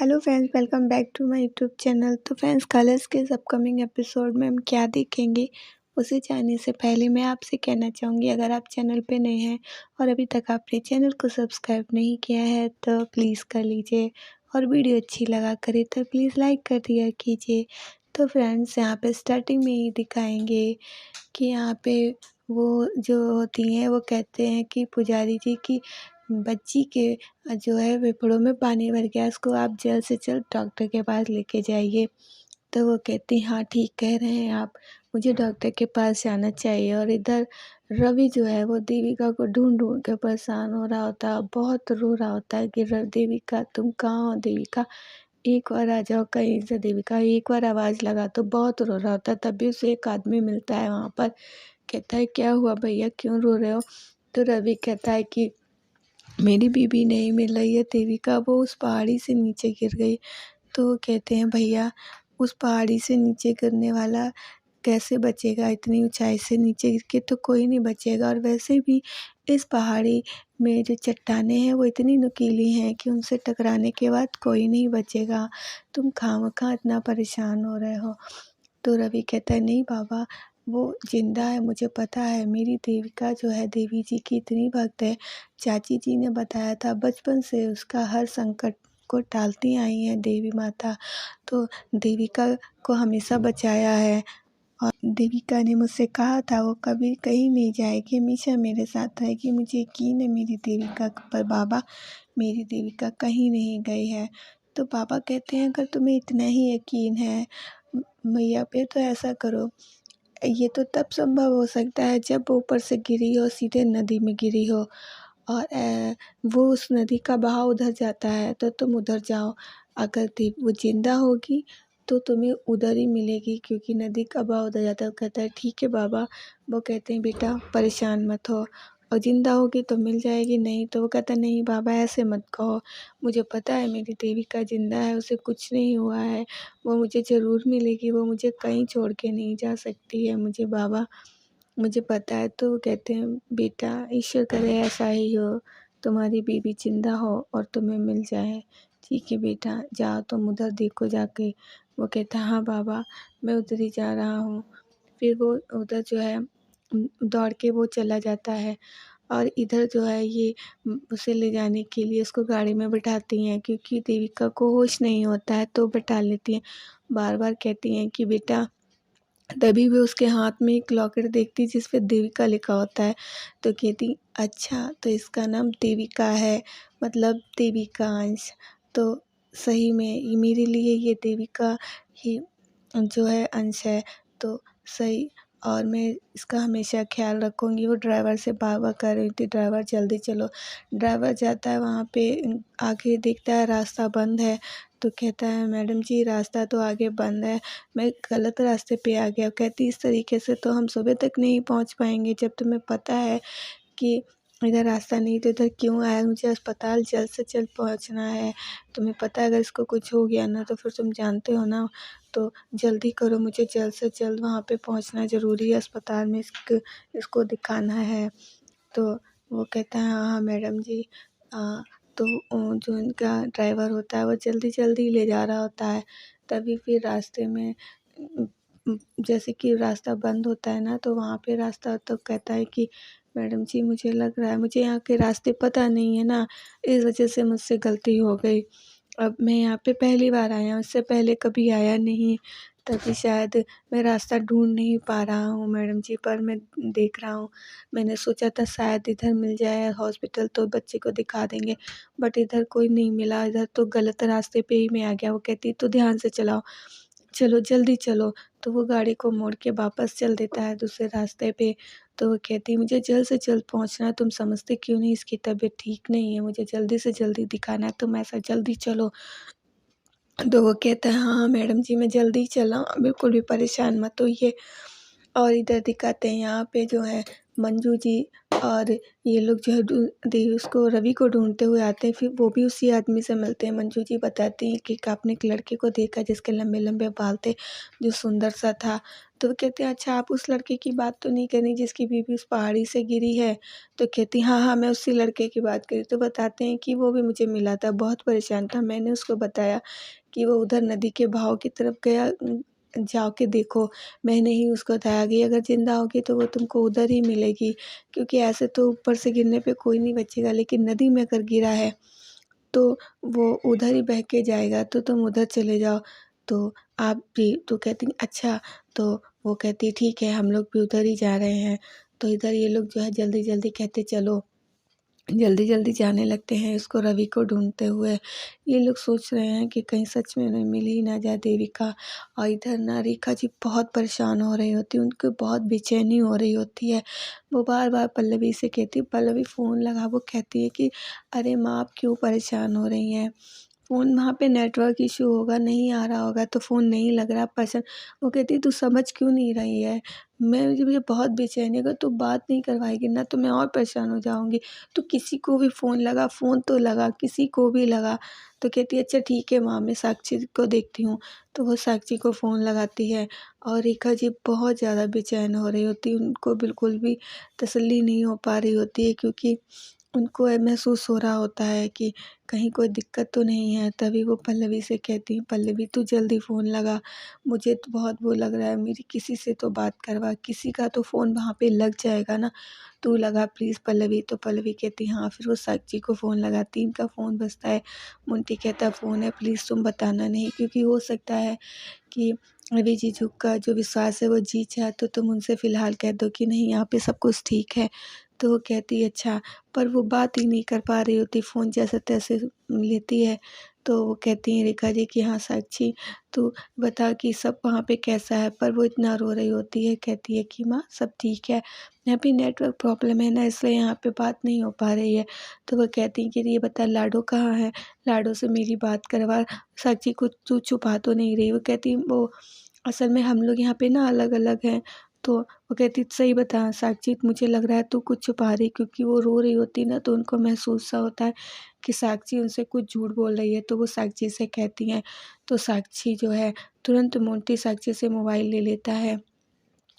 Hello friends, welcome back to my YouTube channel. तो friends, Colors के इस upcoming episode में हम क्या देखेंगे उसे जानने से पहले मैं आपसे कहना चाहूँगी, अगर आप चैनल पे नए हैं और अभी तक आपने चैनल को सब्सक्राइब नहीं किया है तो प्लीज़ कर लीजिए, और वीडियो अच्छी लगा करे तो प्लीज़ लाइक कर दिया कीजिए। तो फ्रेंड्स, यहाँ पे स्टार्टिंग में ही दिखाएंगे कि यहाँ पे वो जो होती हैं वो कहते हैं कि पुजारी जी की बच्ची के जो है फेफड़ों में पानी भर गया, उसको आप जल्द से जल्द डॉक्टर के पास लेके जाइए। तो वो कहती हाँ ठीक कह रहे हैं आप, मुझे डॉक्टर के पास जाना चाहिए। और इधर रवि जो है वो देविका को ढूंढ ढूंढ के परेशान हो रहा होता है, बहुत रो रहा होता है कि देविका तुम कहाँ हो, देविका एक बार आ जाओ कहीं से, देविका एक बार आवाज़ लगा। तो बहुत रो रहा होता है, तभी उसे एक आदमी मिलता है वहाँ पर। कहता है क्या हुआ भैया, क्यों रो रहे हो? तो रवि कहता है कि मेरी बीबी नहीं मिल रही है देविका, वो उस पहाड़ी से नीचे गिर गई। तो वो कहते हैं भैया, उस पहाड़ी से नीचे गिरने वाला कैसे बचेगा? इतनी ऊंचाई से नीचे गिर के तो कोई नहीं बचेगा, और वैसे भी इस पहाड़ी में जो चट्टानें हैं वो इतनी नुकीली हैं कि उनसे टकराने के बाद कोई नहीं बचेगा। तुम खामखा इतना परेशान हो रहे हो। तो रवि कहता है नहीं बाबा, वो जिंदा है, मुझे पता है। मेरी देविका जो है देवी जी की इतनी भक्त है, चाची जी ने बताया था, बचपन से उसका हर संकट को टालती आई हैं देवी माता। तो देविका को हमेशा बचाया है, और देविका ने मुझसे कहा था वो कभी कहीं नहीं जाएगी, हमेशा मेरे साथ रहेगी। मुझे यकीन है मेरी देविका पर बाबा, मेरी देविका कहीं नहीं गई है। तो पापा कहते हैं अगर तुम्हें इतना ही यकीन है मैया पे, तो ऐसा करो, ये तो तब संभव हो सकता है जब वो ऊपर से गिरी हो, सीधे नदी में गिरी हो, और वो उस नदी का बहाव उधर जाता है तो तुम उधर जाओ। अगर वो जिंदा होगी तो तुम्हें उधर ही मिलेगी, क्योंकि नदी का बहाव उधर जाता है। वो कहता है ठीक है बाबा। वो कहते हैं बेटा परेशान मत हो, और जिंदा होगी तो मिल जाएगी, नहीं तो वो कहता है नहीं बाबा ऐसे मत कहो, मुझे पता है मेरी देविका जिंदा है, उसे कुछ नहीं हुआ है, वो मुझे ज़रूर मिलेगी, वो मुझे कहीं छोड़ के नहीं जा सकती है, मुझे बाबा मुझे पता है। तो वो कहते हैं बेटा ईश्वर करे ऐसा ही हो, तुम्हारी बीबी जिंदा हो और तुम्हें मिल जाए। ठीक है बेटा, जाओ तुम उधर देखो जाके। वो कहता है हाँ बाबा, मैं उधर ही जा रहा हूँ। फिर वो उधर जो है दौड़ के वो चला जाता है, और इधर जो है ये उसे ले जाने के लिए उसको गाड़ी में बिठाती हैं, क्योंकि देविका को होश नहीं होता है तो बिठा लेती हैं। बार बार कहती हैं कि बेटा, तभी वो उसके हाथ में एक लॉकेट देखती जिस पे देविका लिखा होता है। तो कहती अच्छा, तो इसका नाम देविका है, मतलब देवी का अंश। तो सही में ये मेरे लिए ये देविका ही जो है अंश है, तो सही, और मैं इसका हमेशा ख्याल रखूँगी। वो ड्राइवर से बार-बार कह रही थी ड्राइवर जल्दी चलो। ड्राइवर जाता है वहाँ पे, आगे देखता है रास्ता बंद है, तो कहता है मैडम जी रास्ता तो आगे बंद है, मैं गलत रास्ते पे आ गया। कहती इस तरीके से तो हम सुबह तक नहीं पहुँच पाएंगे, जब तुम्हें पता है कि इधर रास्ता नहीं तो इधर क्यों आया? मुझे अस्पताल जल्द से जल्द पहुंचना है। तुम्हें पता है अगर इसको कुछ हो गया ना तो फिर तुम जानते हो ना, तो जल्दी करो, मुझे जल्द से जल्द वहाँ पे पहुंचना ज़रूरी है, अस्पताल में इसको दिखाना है। तो वो कहता है हाँ हाँ मैडम जी। तो जो इनका ड्राइवर होता है वो जल्दी जल्दी ले जा रहा होता है। तभी फिर रास्ते में जैसे कि रास्ता बंद होता है ना, तो वहाँ पे रास्ता तो कहता है कि मैडम जी मुझे लग रहा है मुझे यहाँ के रास्ते पता नहीं है ना, इस वजह से मुझसे गलती हो गई। अब मैं यहाँ पे पहली बार आया हूँ, इससे पहले कभी आया नहीं, तभी शायद मैं रास्ता ढूँढ नहीं पा रहा हूँ मैडम जी, पर मैं देख रहा हूँ। मैंने सोचा था शायद इधर मिल जाए हॉस्पिटल तो बच्चे को दिखा देंगे, बट इधर कोई नहीं मिला, इधर तो गलत रास्ते पे ही मैं आ गया। वो कहती तो ध्यान से चलाओ, चलो जल्दी चलो। तो वो गाड़ी को मोड़ के वापस चल देता है दूसरे रास्ते पे। तो वो कहती मुझे जल्द से जल्द पहुँचना है, तुम समझते क्यों नहीं, इसकी तबीयत ठीक नहीं है, मुझे जल्दी से जल्दी दिखाना है, तुम ऐसा जल्दी चलो। तो वो कहता है हाँ हाँ मैडम जी मैं जल्दी चल रहा हूँ, बिल्कुल भी परेशान मत होइए। और इधर दिखाते हैं यहाँ पे जो है मंजू जी और ये लोग जो है उसको रवि को ढूँढते हुए आते हैं, फिर वो भी उसी आदमी से मिलते हैं। मंजू जी बताती हैं कि आपने एक लड़के को देखा जिसके लंबे-लंबे बाल थे, जो सुंदर सा था। तो वो कहते हैं, अच्छा आप उस लड़के की बात तो नहीं कर रही जिसकी बीवी उस पहाड़ी से गिरी है? तो कहती हाँ, हाँ, मैं उसी लड़के की बात कर रही। तो बताते हैं कि वो भी मुझे मिला था, बहुत परेशान था। मैंने उसको बताया कि वो उधर नदी के बहाव की तरफ गया, जाके देखो। मैंने ही उसको बताया कि अगर ज़िंदा होगी तो वो तुमको उधर ही मिलेगी, क्योंकि ऐसे तो ऊपर से गिरने पे कोई नहीं बचेगा, लेकिन नदी में अगर गिरा है तो वो उधर ही बह के जाएगा, तो तुम उधर चले जाओ। तो आप भी तो कहती हैं अच्छा, तो वो कहती है ठीक है, हम लोग भी उधर ही जा रहे हैं। तो इधर ये लोग जो है जल्दी-जल्दी कहते चलो, जल्दी-जल्दी जाने लगते हैं इसको रवि को ढूँढते हुए। ये लोग सोच रहे हैं कि कहीं सच में उन्हें मिल ही ना जाए देविका। और इधर ना रेखा जी बहुत परेशान हो रही होती हैं, उनको बहुत बेचैनी हो रही होती है। वो बार-बार पल्लवी से कहती, पल्लवी फ़ोन लगा, वो कहती है कि अरे माँ, आप क्यों परेशान हो रही हैं? फ़ोन वहाँ पे नेटवर्क इश्यू होगा, नहीं आ रहा होगा तो फ़ोन नहीं लग रहा पसंद। वो कहती है तू समझ क्यों नहीं रही है? मुझे बहुत बेचैनी है, अगर तू बात नहीं करवाएगी ना तो मैं और परेशान हो जाऊँगी। तू किसी को भी फ़ोन लगा, फ़ोन तो लगा, किसी को भी लगा। तो कहती है अच्छा ठीक है माँ, मैं साक्षी को देखती हूँ। तो वो साक्षी को फ़ोन लगाती है और रेखा जी बहुत ज़्यादा बेचैन हो रही होती है, उनको बिल्कुल भी तसल्ली नहीं हो पा रही होती है, क्योंकि उनको महसूस हो रहा होता है कि कहीं कोई दिक्कत तो नहीं है। तभी वो पल्लवी से कहती हैं, पल्लवी तू जल्दी फ़ोन लगा, मुझे तो बहुत वो लग रहा है, मेरी किसी से तो बात करवा, किसी का तो फ़ोन वहाँ पे लग जाएगा ना, तू लगा प्लीज़ पल्लवी। तो पल्लवी कहती हाँ, फिर वो साक्षी को फ़ोन लगाती, इनका फ़ोन बजता है। मुंटी कहता फ़ोन है, प्लीज़ तुम बताना नहीं, क्योंकि हो सकता है कि रवि जीजू का जो विश्वास है वो जीत जाए, तो तुम उनसे फ़िलहाल कह दो कि नहीं यहाँ पे सब कुछ ठीक है। तो वो कहती है अच्छा, पर वो बात ही नहीं कर पा रही होती, फ़ोन जैसे-तैसे लेती है। तो वो कहती हैं रेखा जी कि हाँ साक्षी, तू बता कि सब वहाँ पे कैसा है? पर वो इतना रो रही होती है, कहती है कि माँ सब ठीक है, यहाँ पे नेटवर्क प्रॉब्लम है ना, इसलिए यहाँ पे बात नहीं हो पा रही है। तो वो कहती हैं कि ये बता लाडो कहाँ है? लाडो से मेरी बात करवा, साक्षी को तू छुपा तो नहीं रही? वो कहती वो असल में हम लोग यहाँ पे ना अलग-अलग हैं। तो वो कहती सही बता साक्षी, मुझे लग रहा है तू कुछ छुपा रही, क्योंकि वो रो रही होती है ना तो उनको महसूस सा होता है कि साक्षी उनसे कुछ झूठ बोल रही है, तो वो साक्षी से कहती हैं। तो साक्षी जो है तुरंत मोंटी साक्षी से मोबाइल ले लेता है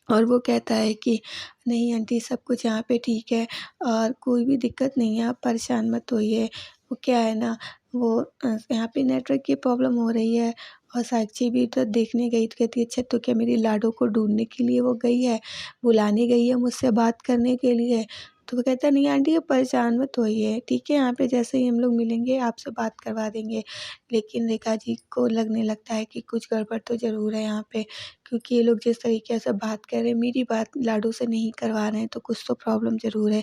और वो कहता है कि नहीं आंटी, सब कुछ यहाँ पे ठीक है और कोई भी दिक्कत नहीं है, आप परेशान मत होइए। वो क्या है ना, वो यहाँ पे नेटवर्क की प्रॉब्लम हो रही है और साक्षी भी तो देखने गई, तो कहती है अच्छा तो क्या मेरी लाडो को ढूँढने के लिए वो गई है, बुलाने गई है मुझसे बात करने के लिए? तो वो कहता है नहीं आंटी, आप परेशान मत होइए, ठीक है, यहाँ पे जैसे ही हम लोग मिलेंगे आपसे बात करवा देंगे। लेकिन रेखा जी को लगने लगता है कि कुछ गड़बड़ तो ज़रूर है यहाँ पे, क्योंकि ये लोग जिस तरीके से बात कर रहे हैं, मेरी बात लाडो से नहीं करवा रहे हैं, तो कुछ तो प्रॉब्लम ज़रूर है।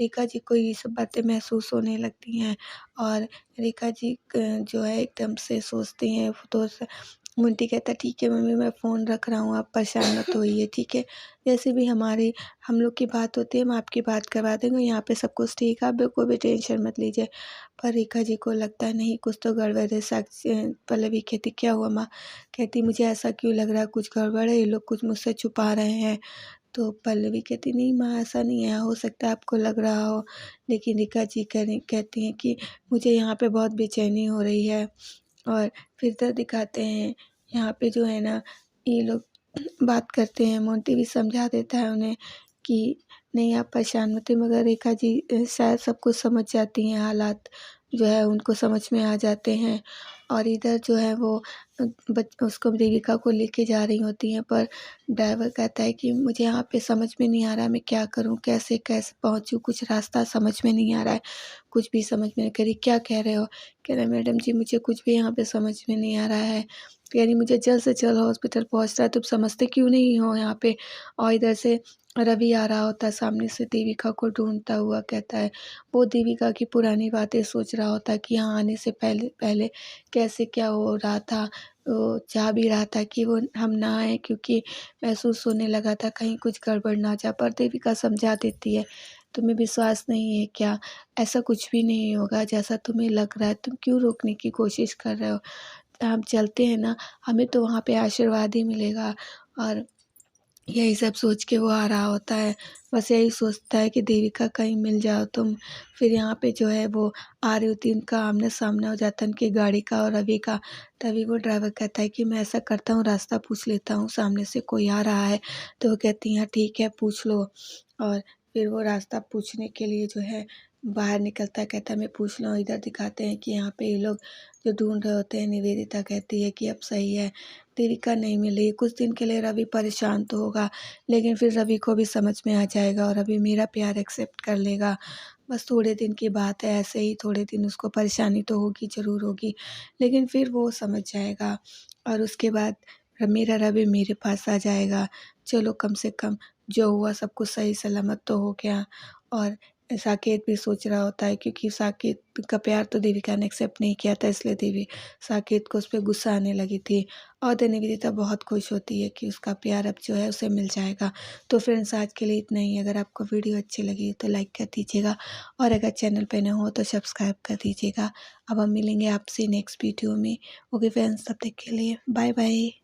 रेखा जी को ये सब बातें महसूस होने लगती हैं और रेखा जी जो है एकदम से सोचती हैं, तो मुंटी कहता है ठीक है मम्मी, मैं फ़ोन रख रहा हूँ, आप परेशान मत होइए, ठीक है। जैसे भी हम लोग की बात होती है, हम आपकी बात करवा देंगे, यहाँ पे सब कुछ ठीक है, आप बिल्कुल भी टेंशन मत लीजिए। पर रेखा जी को लगता है नहीं, कुछ तो गड़बड़ है। साक्षी पल्लवी कहती क्या हुआ माँ? कहती मुझे ऐसा क्यों लग रहा है, कुछ गड़बड़ है, ये लोग कुछ मुझसे छुपा रहे हैं। तो पल्लवी कहती नहीं माँ, ऐसा नहीं है, हो सकता है आपको लग रहा हो। लेकिन रेखा जी कहती हैं कि मुझे यहाँ पे बहुत बेचैनी हो रही है। और फिर इधर दिखाते हैं, यहाँ पे जो है ना ये लोग बात करते हैं, मोंटी भी समझा देता है उन्हें कि नहीं आप परेशान मत होइए, मगर रेखा जी शायद सब कुछ समझ जाती हैं, हालात जो है उनको समझ में आ जाते हैं। और इधर जो है वो उसको देविका को लेके जा रही होती हैं, पर ड्राइवर कहता है कि मुझे यहाँ पे समझ में नहीं आ रहा है, मैं क्या करूँ, कैसे पहुँचूँ, कुछ रास्ता समझ में नहीं आ रहा है, कुछ भी समझ में नहीं। कह रही क्या कह रहे हो? कह रहे मैडम जी मुझे कुछ भी यहाँ पे समझ में नहीं आ रहा है। कह रही मुझे जल्द से जल्द हॉस्पिटल पहुँचना है, तुम समझते क्यों नहीं हो यहाँ पे? और इधर से रवि आ रहा होता है सामने से देविका को ढूँढता हुआ, कहता है वो देविका की पुरानी बातें सोच रहा होता है कि यहाँ आने से पहले पहले कैसे क्या हो रहा था। वो चाह भी रहा था कि वो हम ना आएँ, क्योंकि महसूस होने लगा था कहीं कुछ गड़बड़ ना जाए, पर देविका समझा देती है, तुम्हें विश्वास नहीं है क्या? ऐसा कुछ भी नहीं होगा जैसा तुम्हें लग रहा है, तुम क्यों रोकने की कोशिश कर रहे हो? हम चलते हैं ना, हमें तो वहाँ पे आशीर्वाद ही मिलेगा। और यही सब सोच के वो आ रहा होता है। बस यही सोचता है कि देविका कहीं मिल जाओ तुम। फिर यहाँ पे जो है वो आ रही होती है, उनका आमना-सामना हो जाता है उनकी गाड़ी का और रवि का। तभी वो ड्राइवर कहता है कि मैं ऐसा करता हूँ, रास्ता पूछ लेता हूँ, सामने से कोई आ रहा है। तो वो कहती हैं, हाँ ठीक है पूछ लो। और फिर वो रास्ता पूछने के लिए जो है बाहर निकलता है, कहता है मैं पूछ लूँ। इधर दिखाते हैं कि यहाँ पे ये लोग जो ढूँढ रहे होते हैं, निवेदिता कहती है कि अब सही है, देविका नहीं मिली। कुछ दिन के लिए रवि परेशान तो होगा, लेकिन फिर रवि को भी समझ में आ जाएगा और रवि मेरा प्यार एक्सेप्ट कर लेगा। बस थोड़े दिन की बात है, ऐसे ही थोड़े दिन उसको परेशानी तो होगी, ज़रूर होगी, लेकिन फिर वो समझ जाएगा और उसके बाद मेरा रवि मेरे पास आ जाएगा। चलो कम से कम जो हुआ सब कुछ सही सलामत तो हो गया। और साकेत भी सोच रहा होता है, क्योंकि साकेत का प्यार तो देविका ने एक्सेप्ट नहीं किया था, इसलिए साकेत को उस पे गुस्सा आने लगी थी। और निवेदिता बहुत खुश होती है कि उसका प्यार अब जो है उसे मिल जाएगा। तो फ्रेंड्स आज के लिए इतना ही। अगर आपको वीडियो अच्छी लगी तो लाइक कर दीजिएगा और अगर चैनल पे नए हो तो सब्सक्राइब कर दीजिएगा। अब हम मिलेंगे आपसे नेक्स्ट वीडियो में। ओके फ्रेंड्स, तब तक के लिए बाय बाय।